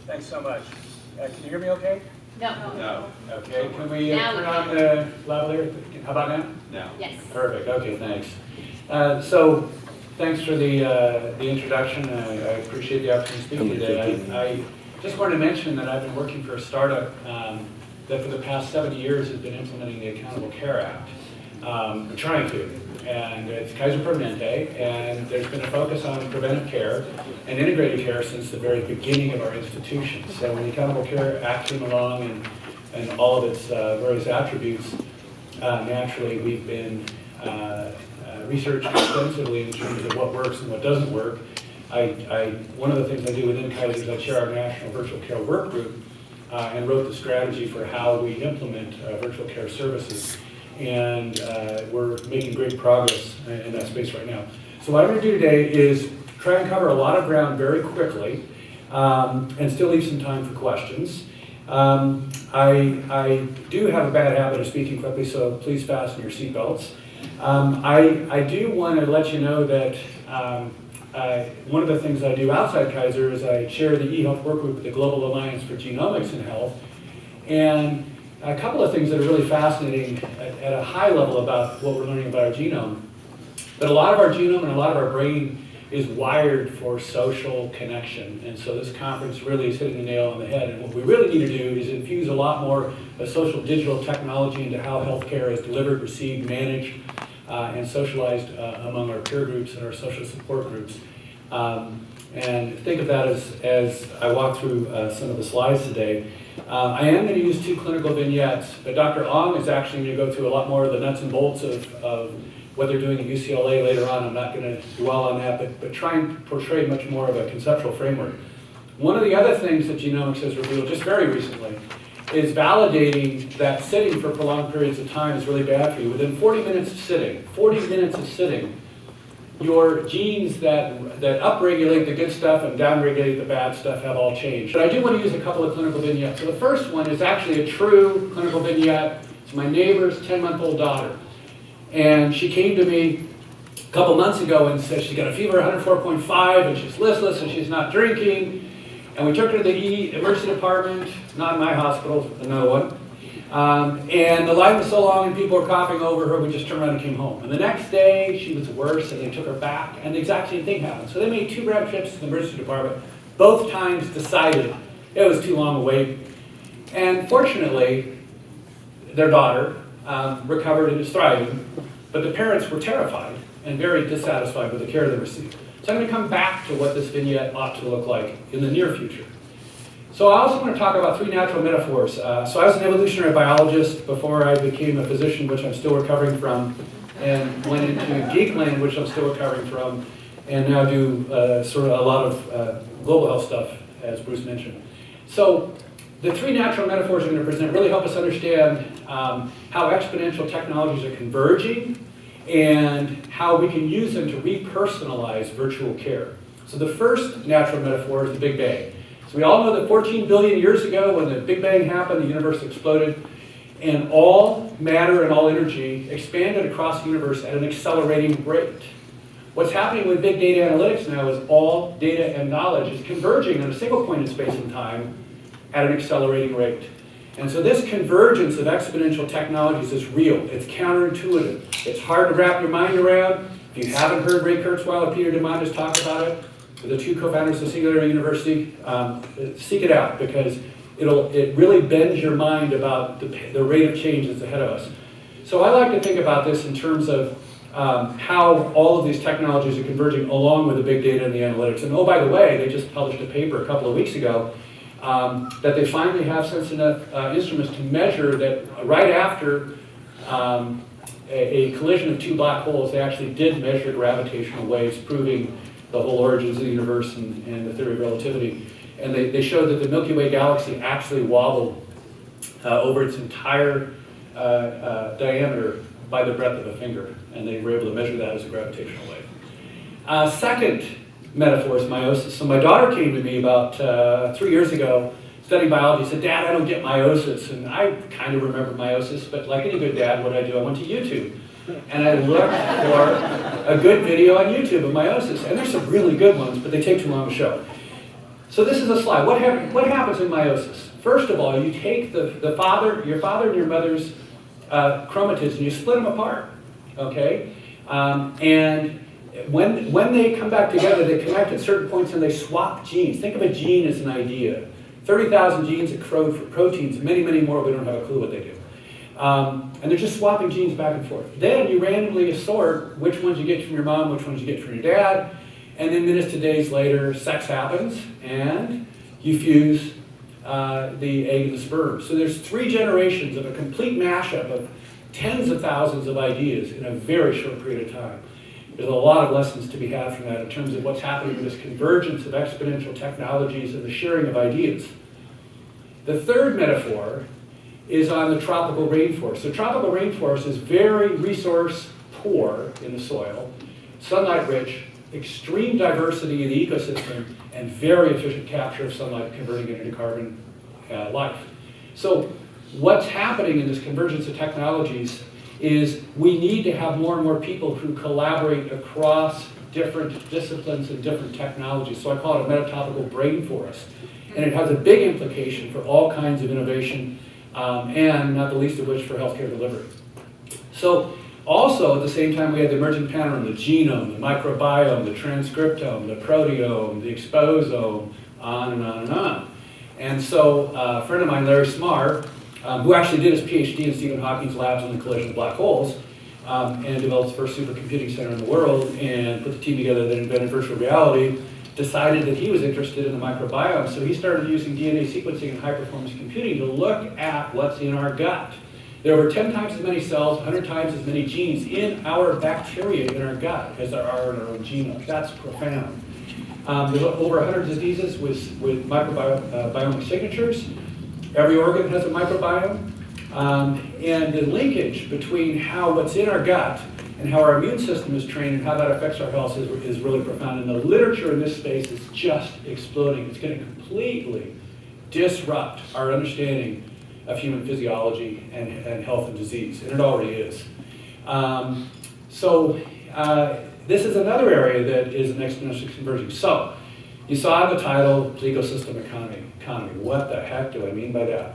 Thanks so much. Can you hear me okay? No. No. Okay, can we Now turn we on can. the lavalier? How about now? No. Yes. Perfect, okay, thanks. So, thanks for the introduction. I appreciate the opportunity to speak today. I just wanted to mention that I've been working for a startup that for the past 7 years has been implementing the Accountable Care Act. I'm trying to. And it's Kaiser Permanente, and there's been a focus on preventive care and integrated care since the very beginning of our institution. So when the Accountable Care Act came along and all of its various attributes, naturally we've been researched extensively in terms of what works and what doesn't work. One of the things I do within Kaiser is I chair our National Virtual Care Work Group and wrote the strategy for how we implement virtual care services. And we're making great progress in that space right now. So what I'm going to do today is try and cover a lot of ground very quickly and still leave some time for questions. I do have a bad habit of speaking quickly, so please fasten your seatbelts. I do want to let you know that one of the things I do outside Kaiser is I chair the eHealth Work Group with the Global Alliance for Genomics in Health. And a couple of things that are really fascinating at a high level about what we're learning about our genome. But a lot of our genome and a lot of our brain is wired for social connection. And so this conference really is hitting the nail on the head. And what we really need to do is infuse a lot more of social digital technology into how healthcare is delivered, received, managed, and socialized among our peer groups and our social support groups. And think of that as I walk through some of the slides today. I am going to use 2 clinical vignettes, but Dr. Ong is actually going to go through a lot more of the nuts and bolts of what they're doing at UCLA later on. I'm not going to dwell on that, but try and portray much more of a conceptual framework. One of the other things that genomics has revealed just very recently is validating that sitting for prolonged periods of time is really bad for you. Within 40 minutes of sitting, your genes that upregulate the good stuff and downregulate the bad stuff have all changed. But I do want to use a couple of clinical vignettes. So the first one is actually a true clinical vignette. It's my neighbor's 10-month-old daughter. And she came to me a couple months ago and said she's got a fever 104.5 and she's listless and she's not drinking. And we took her to the emergency department, not my hospital, another one. And the line was so long and people were coughing over her, we just turned around and came home. And the next day, she was worse and they took her back, and the exact same thing happened. So they made 2 round trips to the emergency department. Both times decided it was too long a wait. And fortunately, their daughter recovered and is thriving, but the parents were terrified and very dissatisfied with the care they received. So I'm going to come back to what this vignette ought to look like in the near future. So I also want to talk about 3 natural metaphors. So I was an evolutionary biologist before I became a physician, which I'm still recovering from, and went into geekland, which I'm still recovering from, and now do sort of a lot of global health stuff, as Bruce mentioned. So the 3 natural metaphors I'm going to present really help us understand how exponential technologies are converging and how we can use them to repersonalize virtual care. So the first natural metaphor is the Big Bang. So we all know that 14 billion years ago, when the Big Bang happened, the universe exploded, and all matter and all energy expanded across the universe at an accelerating rate. What's happening with big data analytics now is all data and knowledge is converging at a single point in space and time at an accelerating rate. And so this convergence of exponential technologies is real. It's counterintuitive. It's hard to wrap your mind around. If you haven't heard Ray Kurzweil or Peter Diamandis talk about it, the 2 co-founders of Singularity University, seek it out, because it really bends your mind about the rate of change that's ahead of us. So I like to think about this in terms of how all of these technologies are converging along with the big data and the analytics. And oh, by the way, they just published a paper a couple of weeks ago that they finally have sense enough instruments to measure that right after a collision of 2 black holes, they actually did measure gravitational waves, proving the whole origins of the universe and the theory of relativity. And they showed that the Milky Way galaxy actually wobbled over its entire diameter by the breadth of a finger. And they were able to measure that as a gravitational wave. Second metaphor is meiosis. So my daughter came to me about 3 years ago studying biology. Said, "Dad, I don't get meiosis." And I kind of remember meiosis, but like any good dad, what did I do? I went to YouTube. And I looked for a good video on YouTube of meiosis. And there's some really good ones, but they take too long to show. So this is a slide. What happens in meiosis? First of all, you take your father and your mother's chromatids and you split them apart, okay? And when they come back together, they connect at certain points and they swap genes. Think of a gene as an idea. 30,000 genes that code for proteins, many, many more, we don't have a clue what they do. And they're just swapping genes back and forth. Then you randomly assort which ones you get from your mom, which ones you get from your dad, and then minutes to days later, sex happens, and you fuse the egg and the sperm. So there's 3 generations of a complete mashup of tens of thousands of ideas in a very short period of time. There's a lot of lessons to be had from that in terms of what's happening with this convergence of exponential technologies and the sharing of ideas. The third metaphor is on the tropical rainforest. The tropical rainforest is very resource poor in the soil, sunlight rich, extreme diversity in the ecosystem, and very efficient capture of sunlight, converting it into carbon life. So what's happening in this convergence of technologies is we need to have more and more people who collaborate across different disciplines and different technologies. So I call it a metatopical brain forest. And it has a big implication for all kinds of innovation, and not the least of which for healthcare delivery. So also at the same time we had the emerging panorama, the genome, the microbiome, the transcriptome, the proteome, the exposome, on and on and on. And so a friend of mine, Larry Smarr, who actually did his PhD in Stephen Hawking's labs on the collision of black holes, and developed the first supercomputing center in the world, and put the team together that invented virtual reality, decided that he was interested in the microbiome, so he started using DNA sequencing and high-performance computing to look at what's in our gut. There are over 10 times as many cells, 100 times as many genes in our bacteria in our gut as there are in our own genome. That's profound. There's over 100 diseases with microbiomic signatures. Every organ has a microbiome. And the linkage between what's in our gut and how our immune system is trained and how that affects our health is really profound. And the literature in this space is just exploding. It's going to completely disrupt our understanding of human physiology and health and disease, and it already is. This is another area that is an exponentially converging. So, you saw in the title, Plecosystem economy. What the heck do I mean by that?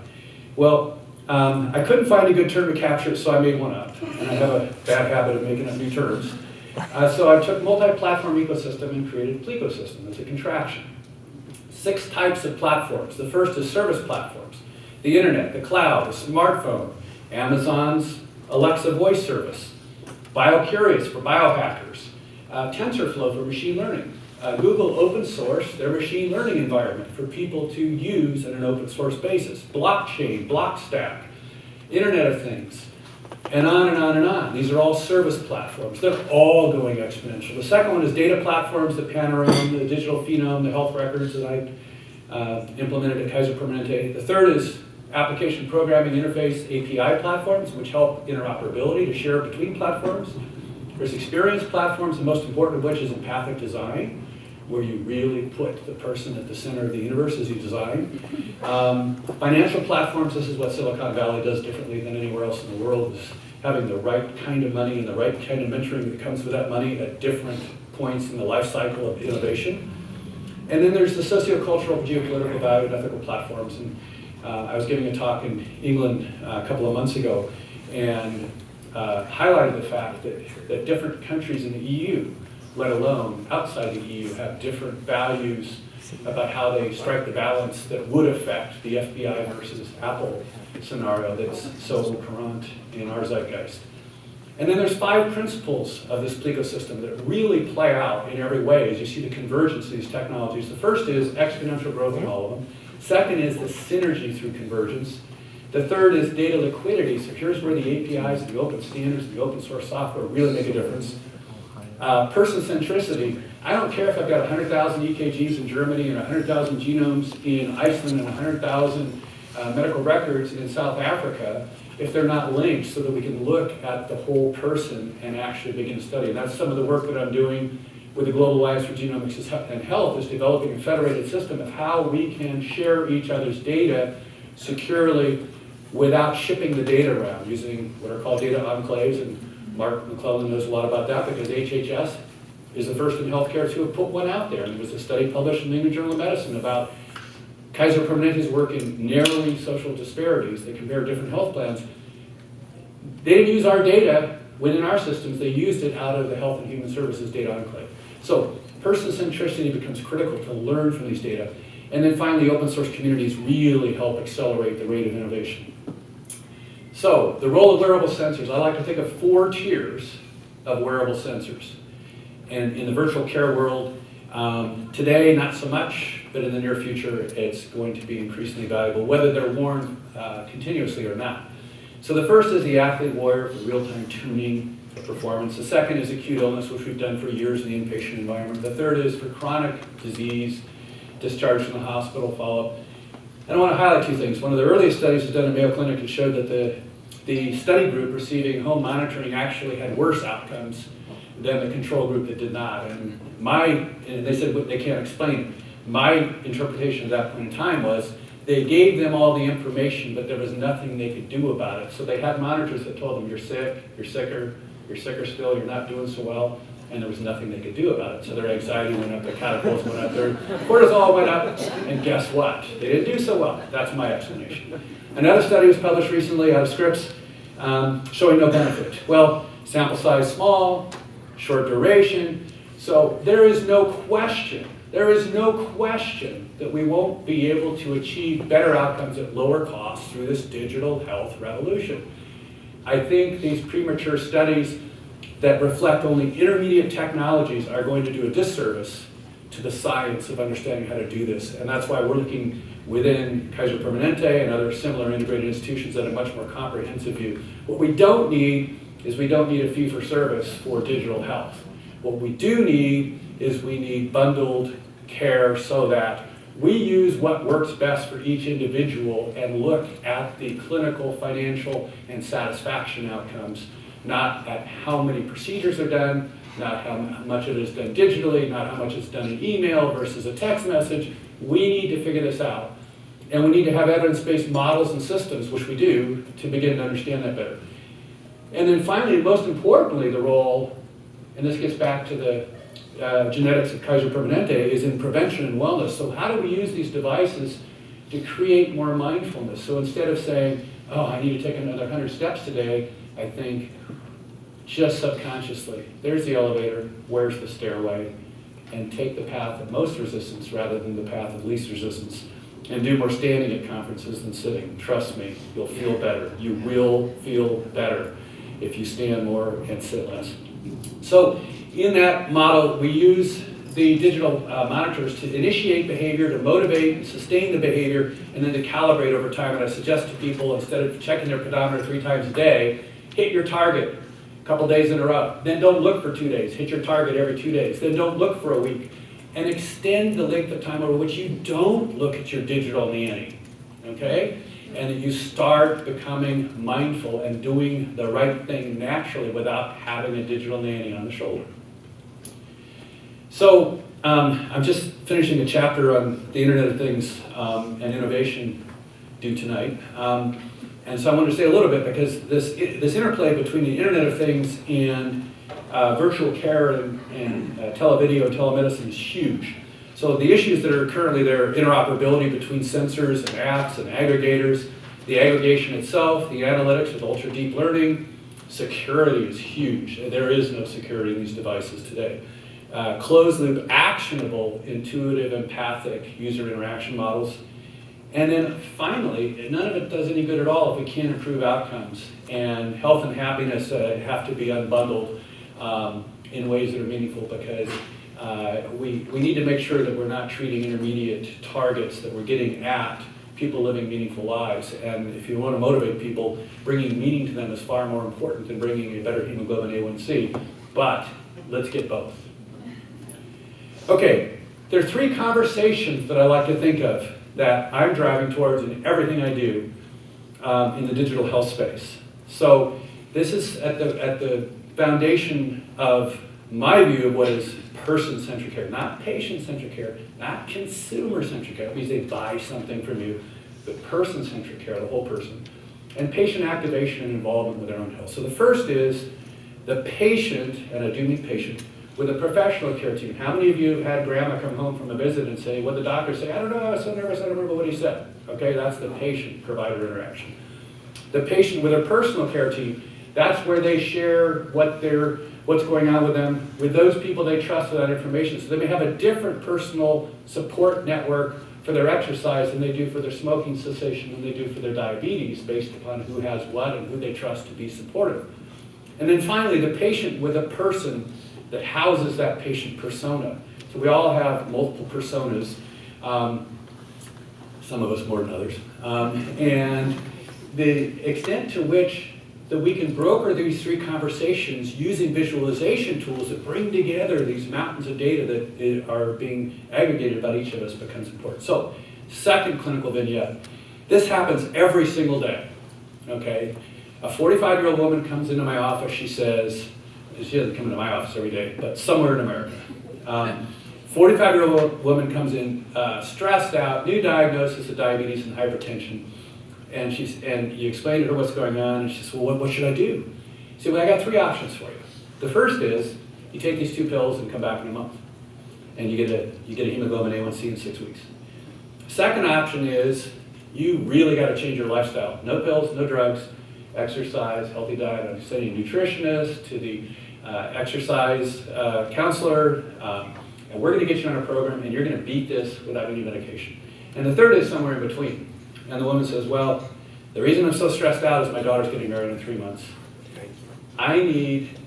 Well, I couldn't find a good term to capture it, so I made one up. And I have a bad habit of making up new terms. So I took multi-platform ecosystem and created Plecosystem. It's a contraction. 6 types of platforms. The first is service platforms. The internet, the cloud, the smartphone, Amazon's Alexa voice service, BioCurious for biohackers, TensorFlow for machine learning, Google open source their machine learning environment for people to use on an open source basis, blockchain, Blockstack, Internet of Things, and on and on and on. These are all service platforms. They're all going exponential. The second one is data platforms, the panorama, the digital phenome, the health records that I implemented at Kaiser Permanente. The third is application programming interface API platforms, which help interoperability to share between platforms. There's experience platforms, the most important of which is empathic design, where you really put the person at the center of the universe as you design. Financial platforms, this is what Silicon Valley does differently than anywhere else in the world, is having the right kind of money and the right kind of mentoring that comes with that money at different points in the life cycle of innovation. And then there's the sociocultural, geopolitical, value, and ethical platforms. And I was giving a talk in England a couple of months ago and highlighted the fact that different countries in the EU, let alone outside the EU, have different values about how they strike the balance that would affect the FBI versus Apple scenario that's so current in our zeitgeist. And then there's 5 principles of this Plecosystem that really play out in every way as you see the convergence of these technologies. The first is exponential growth in all of them. Second is the synergy through convergence. The third is data liquidity. So here's where the APIs, the open standards, the open source software really make a difference. Person centricity. I don't care if I've got 100,000 EKGs in Germany and 100,000 genomes in Iceland and 100,000 medical records in South Africa, if they're not linked so that we can look at the whole person and actually begin to study. And that's some of the work that I'm doing with the Global Alliance for Genomics and Health, is developing a federated system of how we can share each other's data securely without shipping the data around, using what are called data enclaves, and Mark McClellan knows a lot about that because HHS is the first in healthcare to have put one out there. And there was a study published in the New England Journal of Medicine about Kaiser Permanente's work in narrowing social disparities. They compared different health plans. They didn't use our data within our systems. They used it out of the Health and Human Services data enclave. So person centricity becomes critical to learn from these data. And then finally, open source communities really help accelerate the rate of innovation. So the role of wearable sensors, I like to think of 4 tiers of wearable sensors. And in the virtual care world, today not so much, but in the near future it's going to be increasingly valuable, whether they're worn continuously or not. So the first is the athlete warrior for real-time tuning of performance. The second is acute illness, which we've done for years in the inpatient environment. The third is for chronic disease, discharge from the hospital, follow-up. And I want to highlight 2 things. One of the earliest studies was done at Mayo Clinic and showed that the study group receiving home monitoring actually had worse outcomes than the control group that did not. And they said they can't explain it. My interpretation at that point in time was they gave them all the information, but there was nothing they could do about it. So they had monitors that told them, you're sick, you're sicker still, you're not doing so well, and there was nothing they could do about it. So their anxiety went up, their catechols went up, their cortisol went up, and guess what? They didn't do so well. That's my explanation. Another study was published recently out of Scripps showing no benefit. Well, sample size small, short duration, so there is no question that we won't be able to achieve better outcomes at lower costs through this digital health revolution. I think these premature studies that reflect only intermediate technologies are going to do a disservice to the science of understanding how to do this. And that's why we're looking within Kaiser Permanente and other similar integrated institutions at a much more comprehensive view. What we don't need is we don't need a fee-for-service for digital health. What we do need is we need bundled care so that we use what works best for each individual and look at the clinical, financial, and satisfaction outcomes, not at how many procedures are done, not how much it is done digitally, not how much is done in email versus a text message. We need to figure this out. And we need to have evidence-based models and systems, which we do, to begin to understand that better. And then finally, most importantly, the role, and this gets back to the genetics of Kaiser Permanente, is in prevention and wellness. So how do we use these devices to create more mindfulness? So instead of saying, oh, I need to take another 100 steps today, I think just subconsciously, there's the elevator, where's the stairway, and take the path of most resistance rather than the path of least resistance. And do more standing at conferences than sitting. Trust me, you'll feel better. You will feel better if you stand more and sit less. So in that model, we use the digital monitors to initiate behavior, to motivate, sustain the behavior, and then to calibrate over time. And I suggest to people, instead of checking their pedometer 3 times a day, hit your target a couple days in a row. Then don't look for 2 days. Hit your target every 2 days. Then don't look for a week. And extend the length of time over which you don't look at your digital nanny, okay? And that you start becoming mindful and doing the right thing naturally without having a digital nanny on the shoulder. So I'm just finishing a chapter on the Internet of Things and innovation due tonight. And so I wanted to say a little bit, because this interplay between the Internet of Things and virtual care and televideo and telemedicine is huge. So the issues that are currently there, interoperability between sensors and apps and aggregators, the aggregation itself, the analytics with ultra deep learning, security is huge. There is no security in these devices today. Closed loop, actionable, intuitive, empathic user interaction models. And then finally, none of it does any good at all if it can't improve outcomes. And health and happiness have to be unbundled in ways that are meaningful, because we need to make sure that we're not treating intermediate targets, that we're getting at people living meaningful lives. And if you want to motivate people, bringing meaning to them is far more important than bringing a better hemoglobin A1C. But let's get both. Okay, there are 3 conversations that I like to think of that I'm driving towards in everything I do in the digital health space. So this is at the foundation of my view of what is person-centric care, not patient-centric care, not consumer-centric care. That means they buy something from you, but person-centric care, the whole person. And patient activation and involvement with their own health. So the first is the patient, and I do mean patient, with a professional care team. How many of you have had grandma come home from a visit and say, what the doctor say? I don't know, I was so nervous, I don't remember what he said. Okay, that's the patient-provider interaction. The patient with a personal care team, that's where they share what's going on with them, with those people they trust with that information. So they may have a different personal support network for their exercise than they do for their smoking cessation than they do for their diabetes, based upon who has what and who they trust to be supportive. And then finally, the patient with a person that houses that patient persona. So we all have multiple personas, some of us more than others. And the extent to which that we can broker these three conversations using visualization tools that bring together these mountains of data that are being aggregated about each of us becomes important. So, second clinical vignette. This happens every single day, okay? A 45-year-old woman comes into my office, she says, she doesn't come into my office every day, but somewhere in America. 45-year-old woman comes in stressed out, new diagnosis of diabetes and hypertension. And you explain to her what's going on, and she says, well, what should I do? You say, well, I got three options for you. The first is, you take these 2 pills and come back in a month. And you get a hemoglobin A1C in 6 weeks. Second option is, you really got to change your lifestyle. No pills, no drugs, exercise, healthy diet. I'm sending a nutritionist to the exercise counselor, and we're going to get you on a program, and you're going to beat this without any medication. And the third is somewhere in between. And the woman says, well, the reason I'm so stressed out is my daughter's getting married in 3 months. I need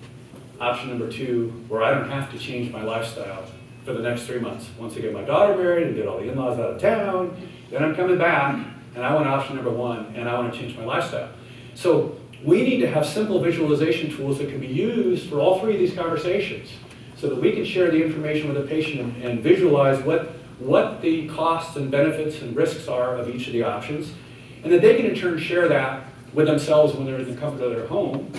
option number 2, where I don't have to change my lifestyle for the next 3 months. Once I get my daughter married and get all the in-laws out of town, then I'm coming back, and I want option number 1, and I want to change my lifestyle. So we need to have simple visualization tools that can be used for all 3 of these conversations so that we can share the information with the patient and visualize what the costs and benefits and risks are of each of the options, and that they can in turn share that with themselves when they're in the comfort of their home.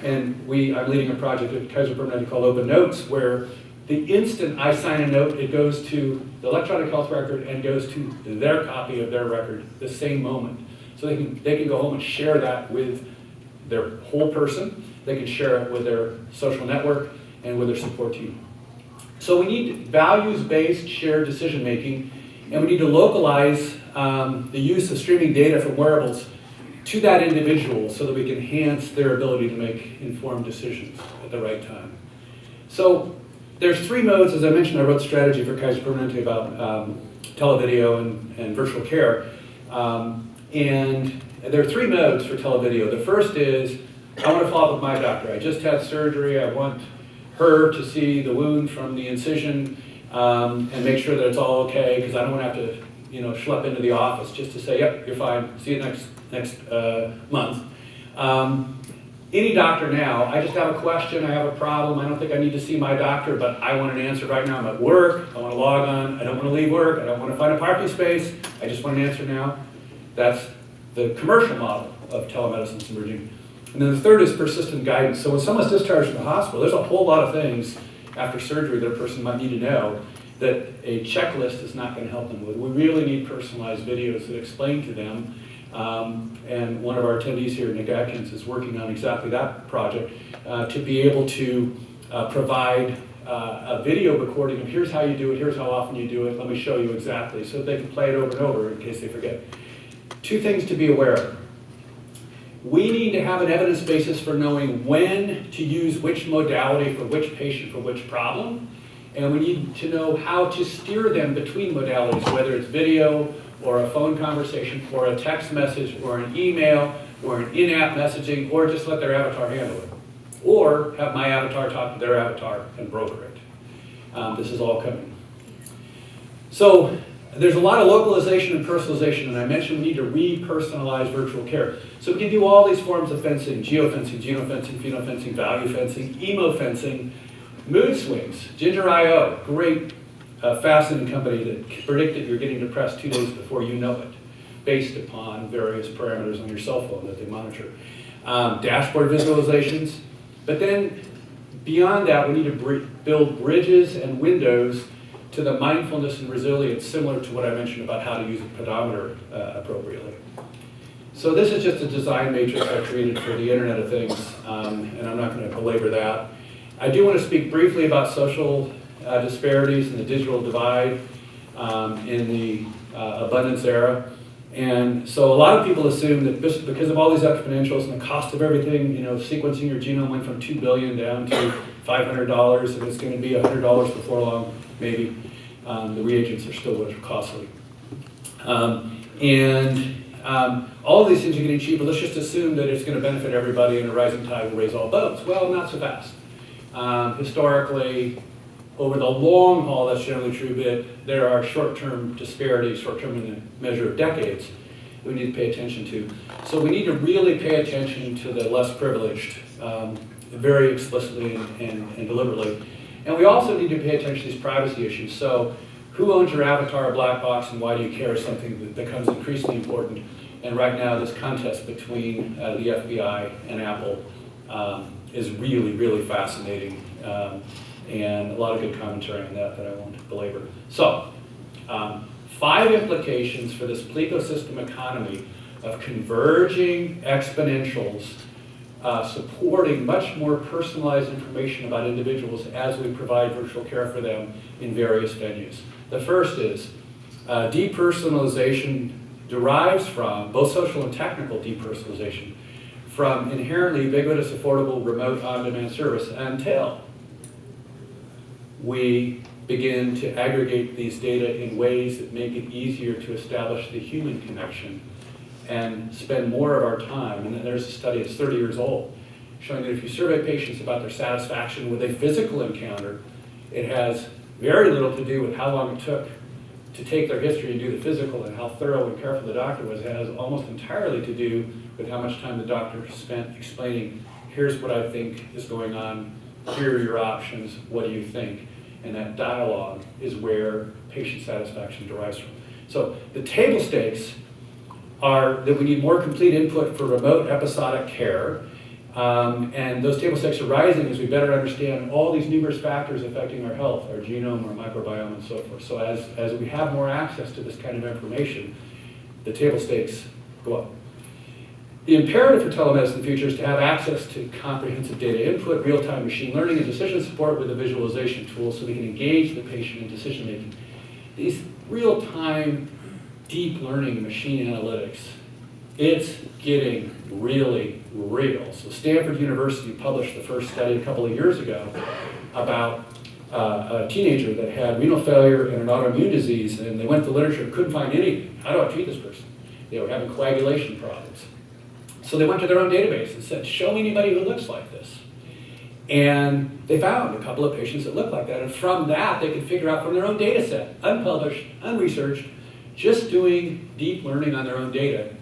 And I'm leading a project at Kaiser Permanente called Open Notes, where the instant I sign a note, it goes to the electronic health record and goes to their copy of their record the same moment. So they can go home and share that with their whole person. They can share it with their social network and with their support team. So we need values-based shared decision-making, and we need to localize the use of streaming data from wearables to that individual so that we can enhance their ability to make informed decisions at the right time. So there's 3 modes. As I mentioned, I wrote strategy for Kaiser Permanente about televideo and virtual care. And there are 3 modes for televideo. The first is, I want to follow up with my doctor. I just had surgery. I want her to see the wound from the incision and make sure that it's all okay, because I don't want to have to, schlep into the office just to say, yep, you're fine. See you next month. Any doctor now, I just have a question, I have a problem, I don't think I need to see my doctor, but I want an answer right now. I'm at work, I want to log on, I don't want to leave work, I don't want to find a parking space, I just want an answer now. That's the commercial model of telemedicine emerging. And then the third is persistent guidance. So when someone's discharged from the hospital, there's a whole lot of things after surgery that a person might need to know that a checklist is not going to help them with. We really need personalized videos that explain to them. And one of our attendees here, Nick Atkins, is working on exactly that project to be able to provide a video recording of here's how you do it, here's how often you do it, let me show you exactly, so that they can play it over and over in case they forget. 2 things to be aware of. We need to have an evidence basis for knowing when to use which modality for which patient for which problem, and we need to know how to steer them between modalities, whether it's video or a phone conversation or a text message or an email or an in-app messaging, or just let their avatar handle it. Or have my avatar talk to their avatar and broker it. This is all coming. So there's a lot of localization and personalization, and I mentioned we need to re-personalize virtual care. So we can do all these forms of fencing: geofencing, genofencing, phenofencing, value fencing, emo-fencing, mood swings. Ginger.io, great fascinating company that predicted you're getting depressed 2 days before you know it, based upon various parameters on your cell phone that they monitor. Dashboard visualizations. But then beyond that, we need to build bridges and windows to the mindfulness and resilience, similar to what I mentioned about how to use a pedometer appropriately. So this is just a design matrix I created for the Internet of Things, and I'm not going to belabor that. I do want to speak briefly about social disparities and the digital divide in the abundance era. And so a lot of people assume that because of all these exponentials and the cost of everything, sequencing your genome went from $2 billion down to $500, and it's going to be $100 before long, maybe. The reagents are still costly. All of these things are getting cheaper. Let's just assume that it's going to benefit everybody and a rising tide will raise all boats. Well, not so fast. Historically, over the long haul, that's generally true, but there are short-term disparities, short-term in the measure of decades, that we need to pay attention to. So we need to really pay attention to the less privileged, very explicitly and deliberately. And we also need to pay attention to these privacy issues. So who owns your avatar black box and why do you care is something that becomes increasingly important. And right now, this contest between the FBI and Apple is really, really fascinating. And a lot of good commentary on that I won't belabor. So, 5 implications for this Plecosystem economy of converging exponentials supporting much more personalized information about individuals as we provide virtual care for them in various venues. The first is depersonalization derives from, both social and technical depersonalization, from inherently ubiquitous, affordable, remote, on-demand service until we begin to aggregate these data in ways that make it easier to establish the human connection and spend more of our time. And then there's a study that's 30 years old showing that if you survey patients about their satisfaction with a physical encounter, it has very little to do with how long it took to take their history and do the physical and how thorough and careful the doctor was. It has almost entirely to do with how much time the doctor spent explaining, here's what I think is going on, here are your options, what do you think? And that dialogue is where patient satisfaction derives from. So the table stakes are that we need more complete input for remote episodic care. And those table stakes are rising as we better understand all these numerous factors affecting our health, our genome, our microbiome, and so forth. So as we have more access to this kind of information, the table stakes go up. The imperative for telemedicine in the future is to have access to comprehensive data input, real-time machine learning, and decision support with a visualization tool so we can engage the patient in decision-making. These real-time deep learning machine analytics, it's getting really real. So Stanford University published the first study a couple of years ago about a teenager that had renal failure and an autoimmune disease, and they went to the literature and couldn't find anything. How do I treat this person? They were having coagulation problems. So they went to their own database and said, show me anybody who looks like this. And they found a couple of patients that looked like that. And from that, they could figure out from their own data set, unpublished, unresearched, just doing deep learning on their own data,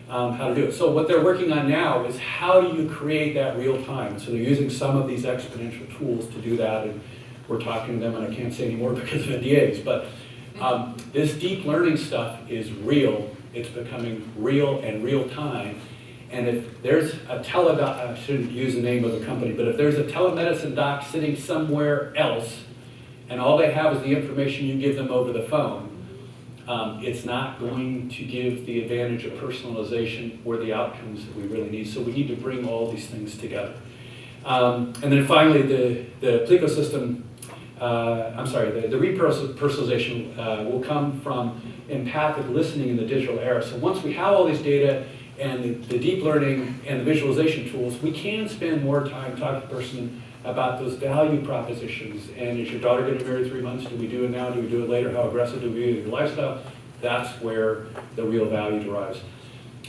how to do it. So what they're working on now is how do you create that real time? So they're using some of these exponential tools to do that. And we're talking to them, and I can't say any more because of NDAs. But this deep learning stuff is real. It's becoming real and real time. And if there's a teledoc, I shouldn't use the name of the company, but if there's a telemedicine doc sitting somewhere else, and all they have is the information you give them over the phone, it's not going to give the advantage of personalization or the outcomes that we really need. So we need to bring all these things together. And then finally, the Plecosystem, the repersonalization will come from empathic listening in the digital era. So once we have all these data, and the deep learning and the visualization tools, we can spend more time talking to the person about those value propositions. And is your daughter getting married in 3 months? Do we do it now? Do we do it later? How aggressive do we do your lifestyle? That's where the real value derives.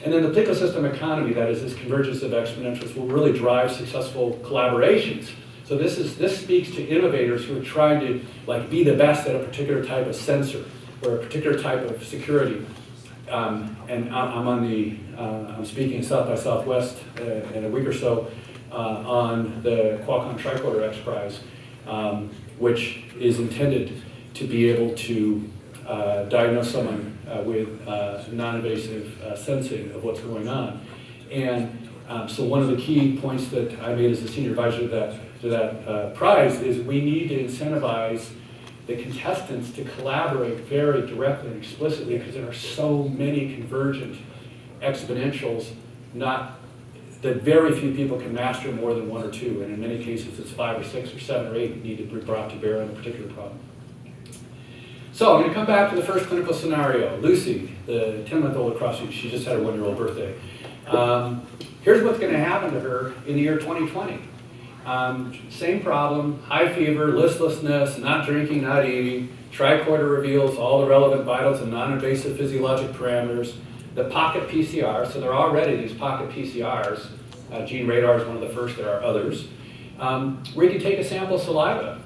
And then the Plecosystem economy, that is this convergence of exponentials, will really drive successful collaborations. So this speaks to innovators who are trying to be the best at a particular type of sensor or a particular type of security. And I'm speaking at South by Southwest in a week or so on the Qualcomm Tricorder X Prize, which is intended to be able to diagnose someone with non-invasive sensing of what's going on. And so one of the key points that I made as the senior advisor to that prize is we need to incentivize the contestants to collaborate very directly and explicitly because there are so many convergent exponentials. that very few people can master more than 1 or 2, and in many cases it's 5 or 6 or 7 or 8 need to be brought to bear on a particular problem. So I'm going to come back to the first clinical scenario. Lucy, the 10-month-old across the street, she just had her 1-year-old birthday. Here's what's going to happen to her in the year 2020. Same problem, high fever, listlessness, not drinking, not eating. Tricorder reveals all the relevant vitals and non-invasive physiologic parameters. The pocket PCR, so there are already these pocket PCRs. Gene radar is one of the first, there are others. Where you can take a sample of saliva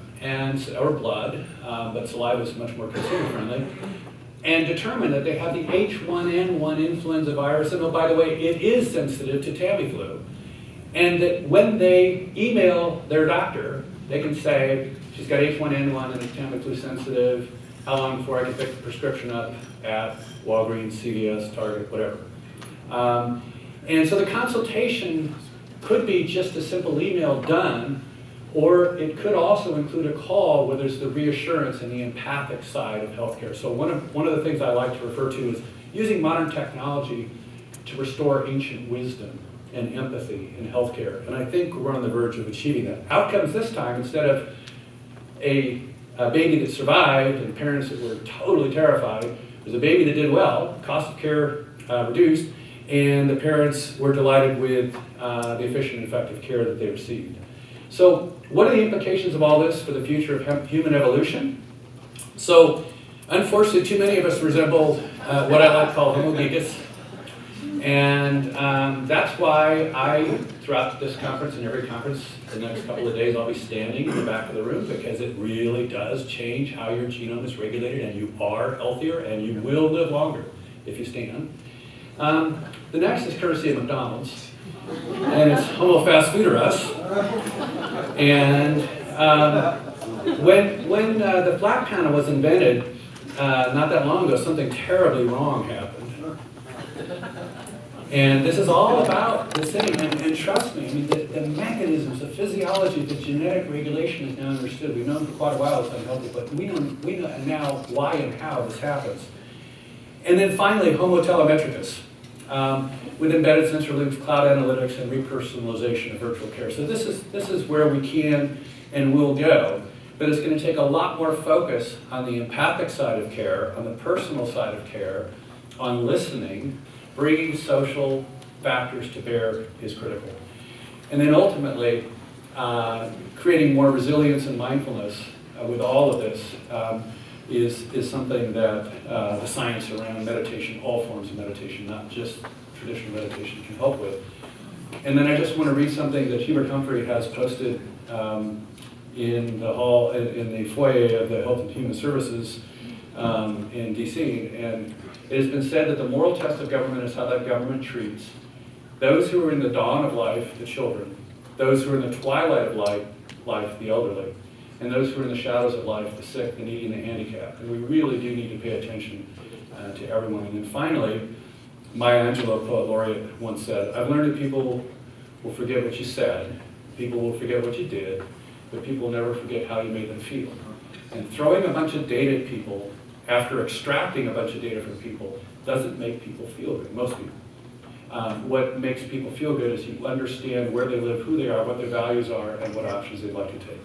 or blood, but saliva is much more consumer friendly, and determine that they have the H1N1 influenza virus, and oh, by the way, it is sensitive to Tamiflu. And that when they email their doctor, they can say, she's got H1N1 and it's Tamiflu sensitive, how long before I can pick the prescription up at Walgreens, CVS, Target, whatever. And so the consultation could be just a simple email done, or it could also include a call where there's the reassurance and the empathic side of healthcare. So one of the things I like to refer to is using modern technology to restore ancient wisdom and empathy in healthcare. And I think we're on the verge of achieving that. Outcomes this time, instead of a baby that survived and parents that were totally terrified, was a baby that did well, cost of care reduced, and the parents were delighted with the efficient and effective care that they received. So what are the implications of all this for the future of human evolution? So unfortunately, too many of us resemble what I like to call homo gigas. And that's why throughout this conference and every conference, the next couple of days, I'll be standing in the back of the room, because it really does change how your genome is regulated, and you are healthier and you will live longer if you stand. The next is courtesy of McDonald's, and it's Homo fast food or us. And when the flat panel was invented, not that long ago, something terribly wrong happened. And this is all about the same, and trust me, I mean, the mechanisms, the physiology, the genetic regulation is now understood. We've known for quite a while it's unhealthy, but we know now why and how this happens. And then finally, Homo telemetricus, with embedded sensor loops, cloud analytics, and repersonalization of virtual care. So this is where we can and will go, but it's going to take a lot more focus on the empathic side of care, on the personal side of care, on listening. Bringing social factors to bear is critical. And then ultimately, creating more resilience and mindfulness with all of this is something that the science around meditation, all forms of meditation, not just traditional meditation, can help with. And then I just want to read something that Hubert Humphrey has posted in the hall, in the foyer of the Health and Human Services in DC. And it has been said that the moral test of government is how that government treats those who are in the dawn of life, the children, those who are in the twilight of life, the elderly, and those who are in the shadows of life, the sick, the needy, and the handicapped. And we really do need to pay attention to everyone. And then finally, Maya Angelou, poet laureate, once said, "I've learned that people will forget what you said, people will forget what you did, but people will never forget how you made them feel." And throwing a bunch of data at people after extracting a bunch of data from people doesn't make people feel good, most people. What makes people feel good is you understand where they live, who they are, what their values are, and what options they'd like to take.